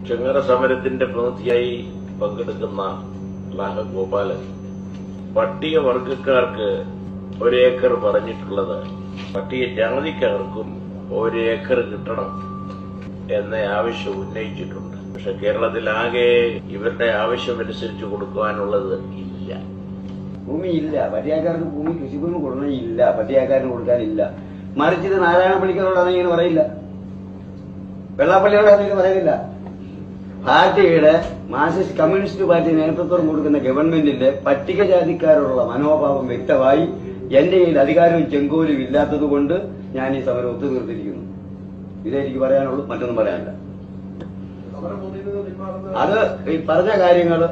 ചെങ്ങറ സമരത്തിന്റെ പ്രതിനിധിയായി പങ്കെടുക്കുന്ന ഗോപാലൻ പട്ടികവർഗക്കാർക്ക് 1 ഏക്കർ പറഞ്ഞിട്ടുള്ളത് പട്ടിക ജാതിക്കാർക്കും 1 ഏക്കർ കിട്ടണം എന്ന ആവശ്യം ഉന്നയിച്ചിട്ടുണ്ട്. പക്ഷെ കേരളത്തിലാകെ ഇവരുടെ ആവശ്യമനുസരിച്ച് കൊടുക്കുവാനുള്ളത് ഇല്ല. ഭൂമിയില്ല. പട്ടികക്കാർക്ക് ഭൂമി കൃഷിഭൂമി കൊടുക്കണില്ല. പട്ടികക്കാരന് കൊടുക്കാനില്ല. മറിച്ച് ഇത് നാരായണ പണിക്കരോടാണ് ഇങ്ങനെ പറയില്ല, വെള്ളാപ്പള്ളിയോടാണ് ഇങ്ങനെ പറയുന്നില്ല. പാർട്ടിയുടെ മാർക്സിസ്റ്റ് കമ്മ്യൂണിസ്റ്റ് പാർട്ടി നേതൃത്വം കൊടുക്കുന്ന ഗവൺമെന്റിന്റെ പട്ടികജാതിക്കാരോടുള്ള മനോഭാവം വ്യക്തമായി എന്റെ കയ്യിൽ അധികാരവും ചെങ്കോലും ഇല്ലാത്തത് കൊണ്ട് ഞാൻ ഈ സമരം ഒത്തുതീർത്തിരിക്കുന്നു. ഇതേ എനിക്ക് പറയാനുള്ളൂ, മറ്റൊന്നും പറയാനില്ല. അത് ഈ പറഞ്ഞ കാര്യങ്ങള്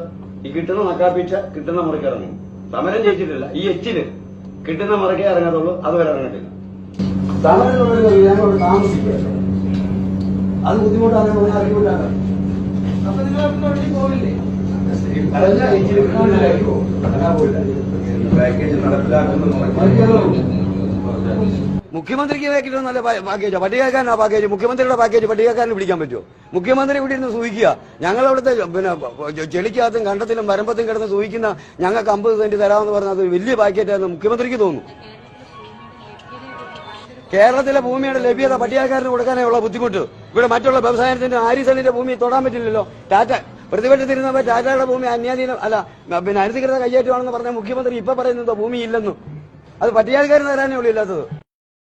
ഈ കിട്ടുന്ന നക്കാപ്പിച്ച കിട്ടുന്ന മുറയ്ക്ക് ഇറങ്ങും. സമരം ജയിച്ചിട്ടില്ല. ഈ എച്ചില് കിട്ടുന്ന മുറയ്ക്കേ ഇറങ്ങത്തുള്ളൂ, അതുവരെ ഇറങ്ങത്തില്ല. സമരം ഞങ്ങളോട് താമസിക്കുക, അത് ബുദ്ധിമുട്ടാണ്. അറിവില്ലാതെ മുഖ്യമന്ത്രിക്ക് കിട്ടുന്ന നല്ല പാക്കേജ്, പട്ടികക്കാരനാ പാക്കേജ്. മുഖ്യമന്ത്രിയുടെ പാക്കേജ് പട്ടികക്കാരന് പിടിക്കാൻ പറ്റുമോ? മുഖ്യമന്ത്രി ഇവിടെ ഇരുന്ന് സൂഹിക്കുക. ഞങ്ങളവിടുത്തെ ചെളിക്കകത്തും കണ്ടത്തിലും വരമ്പത്തും കിടന്ന് സൂഹിക്കുന്ന ഞങ്ങൾക്ക് 50 സെന്റ് തരാമെന്ന് പറഞ്ഞാൽ അത് വലിയ പാക്കേജായിരുന്നു മുഖ്യമന്ത്രിക്ക് തോന്നുന്നു. കേരളത്തിലെ ഭൂമിയുടെ ലഭ്യത പട്ടികക്കാരന് കൊടുക്കാനുള്ള ബുദ്ധിമുട്ട് ഇവിടെ മറ്റുള്ള വ്യവസായത്തിന്റെ ആരിസണിന്റെ ഭൂമി തൊടാൻ പറ്റില്ലല്ലോ. ടാറ്റ പ്രതിപക്ഷത്തിരുന്നപ്പോ ടാറ്റയുടെ ഭൂമി അന്യാധീനം അല്ല അനധികൃത കയ്യേറ്റമാണെന്ന് പറഞ്ഞ മുഖ്യമന്ത്രി ഇപ്പൊ പറയുന്നത് ഭൂമി ഇല്ലെന്നും. അത് പട്ടികക്കാരന് തരാനേ ഉള്ളൂ ഇല്ലാത്തത്.